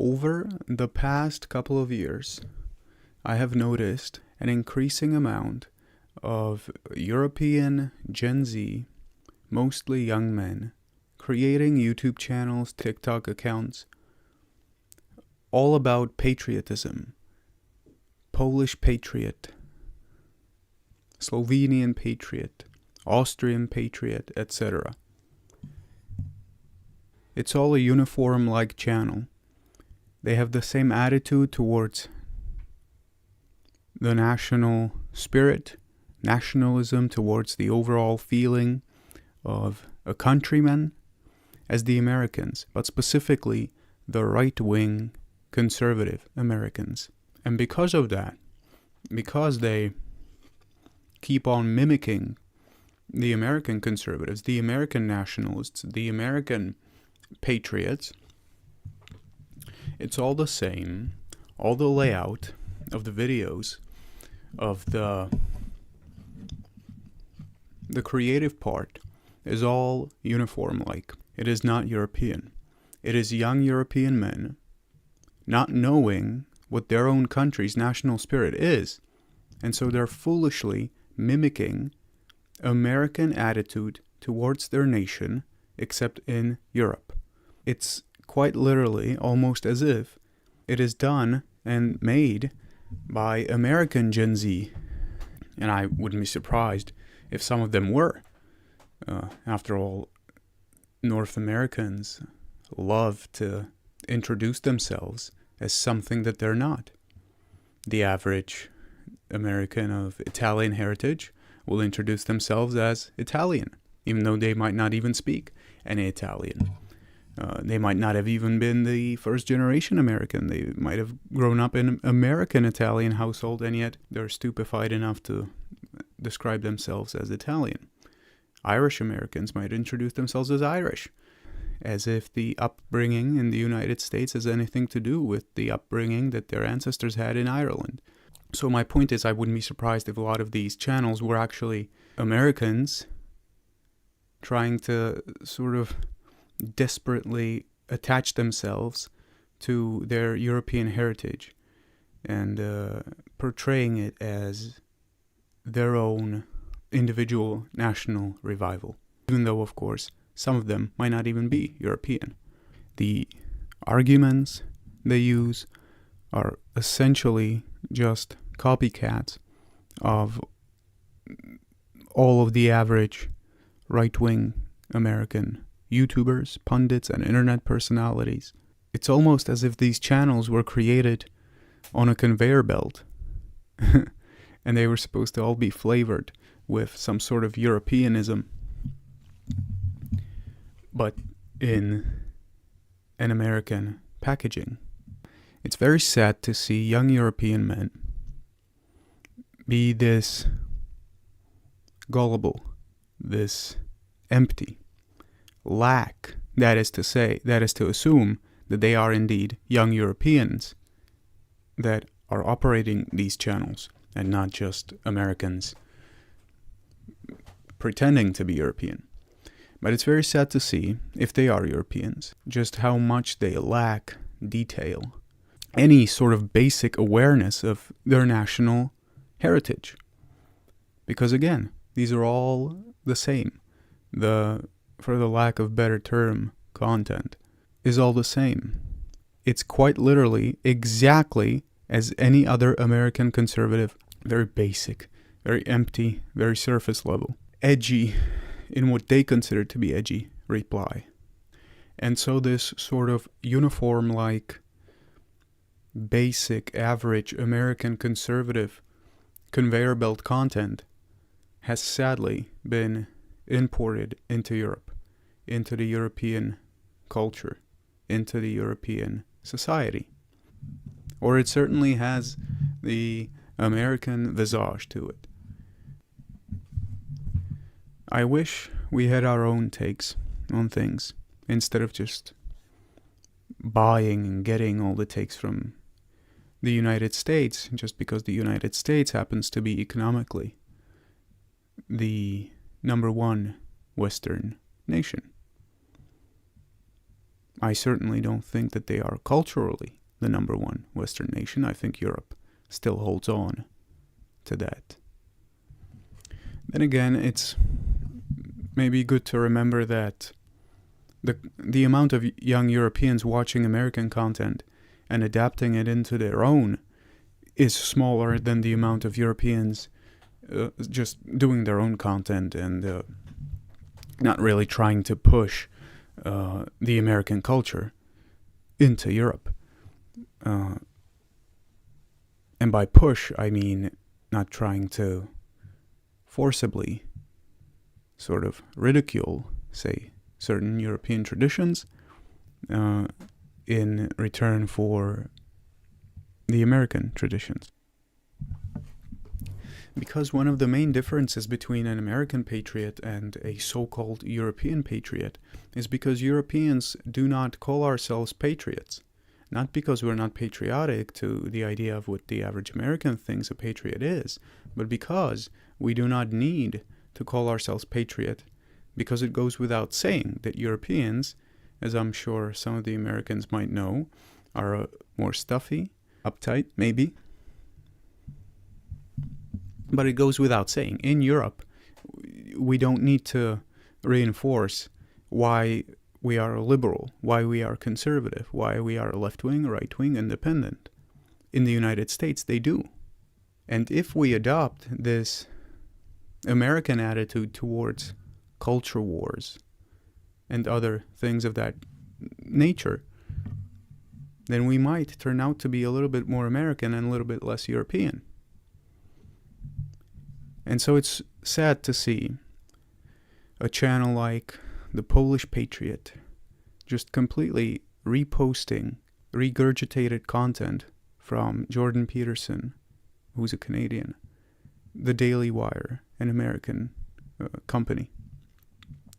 Over the past couple of years, I have noticed an increasing amount of European Gen Z, mostly young men, creating YouTube channels, TikTok accounts, all about patriotism. Polish patriot, Slovenian patriot, Austrian patriot, etc. It's all a uniform-like channel. They have the same attitude towards the national spirit, nationalism, towards the overall feeling of a countryman as the Americans, but specifically the right-wing conservative Americans. And because of that, because they keep on mimicking the American conservatives, the American nationalists, the American patriots, it's all the same. All the layout of the videos, of the creative part, is all uniform-like. It is not European. It is young European men not knowing what their own country's national spirit is, and so they're foolishly mimicking American attitude towards their nation, except in Europe. It's quite literally almost as if it is done and made by American Gen Z, and I wouldn't be surprised if some of them were. After all, North Americans love to introduce themselves as something that they're not. The average American of Italian heritage will introduce themselves as Italian, even though they might not even speak any Italian. They might not have even been the first generation American. They might have grown up in an American Italian household, and yet they're stupefied enough to describe themselves as Italian. Irish Americans might introduce themselves as Irish, as if the upbringing in the United States has anything to do with the upbringing that their ancestors had in Ireland. So my point is, I wouldn't be surprised if a lot of these channels were actually Americans trying to sort of desperately attach themselves to their European heritage and portraying it as their own individual national revival, even though, of course, some of them might not even be European. The arguments they use are essentially just copycats of all of the average right-wing American YouTubers, pundits, and internet personalities. It's almost as if these channels were created on a conveyor belt and they were supposed to all be flavored with some sort of Europeanism, but in an American packaging. It's very sad to see young European men be this gullible, this empty, lack, that is to assume that they are indeed young Europeans that are operating these channels and not just Americans pretending to be European. But it's very sad to see, if they are Europeans, just how much they lack detail, any sort of basic awareness of their national heritage. Because again, these are all the same. For the lack of better term, content is all the same. It's quite literally exactly as any other American conservative, very basic, very empty, very surface level, edgy in what they consider to be edgy reply. And so this sort of uniform-like, basic, average American conservative conveyor belt content has sadly been imported into Europe, into the European culture, into the European society. Or it certainly has the American visage to it. I wish we had our own takes on things, instead of just buying and getting all the takes from the United States, just because the United States happens to be economically the number one Western nation. I certainly don't think that they are culturally the number one Western nation. I think Europe still holds on to that. Then again, it's maybe good to remember that the amount of young Europeans watching American content and adapting it into their own is smaller than the amount of Europeans just doing their own content and not really trying to push the American culture into Europe. And by push, I mean not trying to forcibly sort of ridicule, say, certain European traditions in return for the American traditions. Because one of the main differences between an American patriot and a so-called European patriot is because Europeans do not call ourselves patriots. Not because we're not patriotic to the idea of what the average American thinks a patriot is, but because we do not need to call ourselves patriot, because it goes without saying that Europeans, as I'm sure some of the Americans might know, are more stuffy, uptight, maybe. But it goes without saying. In Europe, we don't need to reinforce why we are liberal, why we are conservative, why we are left-wing, right-wing, independent. In the United States, they do. And if we adopt this American attitude towards culture wars and other things of that nature, then we might turn out to be a little bit more American and a little bit less European. And so it's sad to see a channel like the Polish Patriot just completely reposting regurgitated content from Jordan Peterson, who's a Canadian, the Daily Wire, an American company,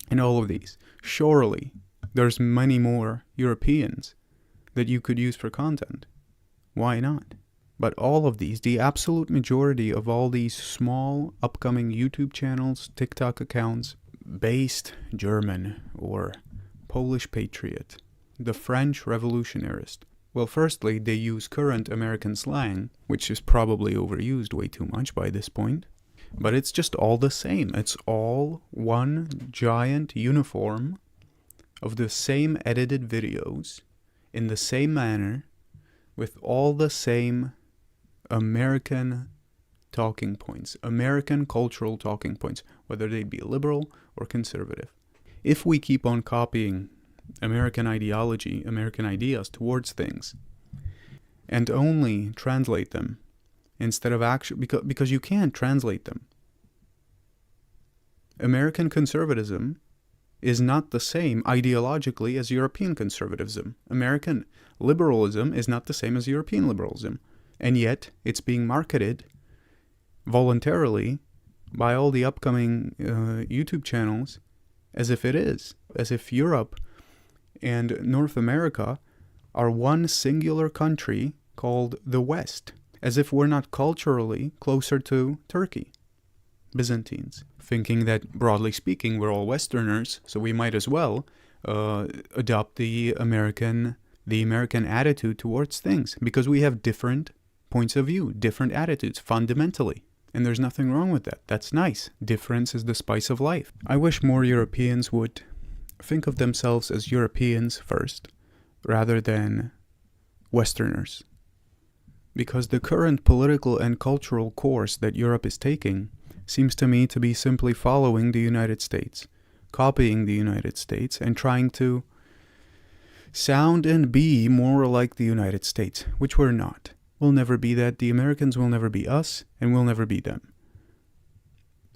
and all of these. Surely there's many more Europeans that you could use for content. Why not? But all of these, the absolute majority of all these small upcoming YouTube channels, TikTok accounts, based German or Polish Patriot, the French Revolutionarist. Well, firstly, they use current American slang, which is probably overused way too much by this point. But it's just all the same. It's all one giant uniform of the same edited videos in the same manner with all the same American talking points, American cultural talking points, whether they be liberal or conservative. If we keep on copying American ideology, American ideas towards things, and only translate them instead of actually, because you can't translate them. American conservatism is not the same ideologically as European conservatism. American liberalism is not the same as European liberalism. And yet, it's being marketed voluntarily by all the upcoming YouTube channels as if it is. As if Europe and North America are one singular country called the West. As if we're not culturally closer to Turkey, Byzantines. Thinking that, broadly speaking, we're all Westerners, so we might as well adopt the American attitude towards things, because we have different points of view, different attitudes, fundamentally. And there's nothing wrong with that. That's nice. Difference is the spice of life. I wish more Europeans would think of themselves as Europeans first, rather than Westerners. Because the current political and cultural course that Europe is taking seems to me to be simply following the United States, copying the United States, and trying to sound and be more like the United States, which we're not. We'll never be that. The Americans will never be us, and we'll never be them.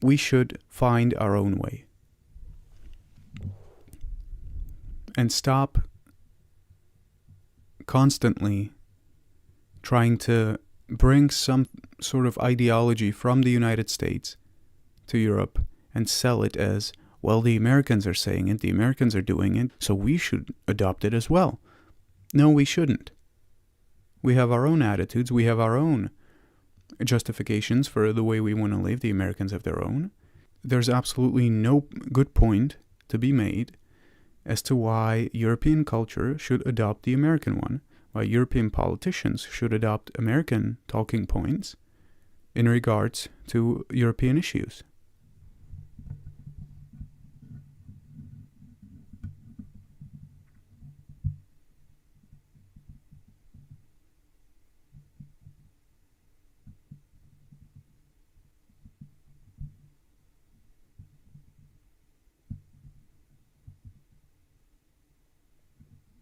We should find our own way. And stop constantly trying to bring some sort of ideology from the United States to Europe and sell it as, well, the Americans are saying it, the Americans are doing it, so we should adopt it as well. No, we shouldn't. We have our own attitudes, we have our own justifications for the way we want to live. The Americans have their own. There's absolutely no good point to be made as to why European culture should adopt the American one, why European politicians should adopt American talking points in regards to European issues.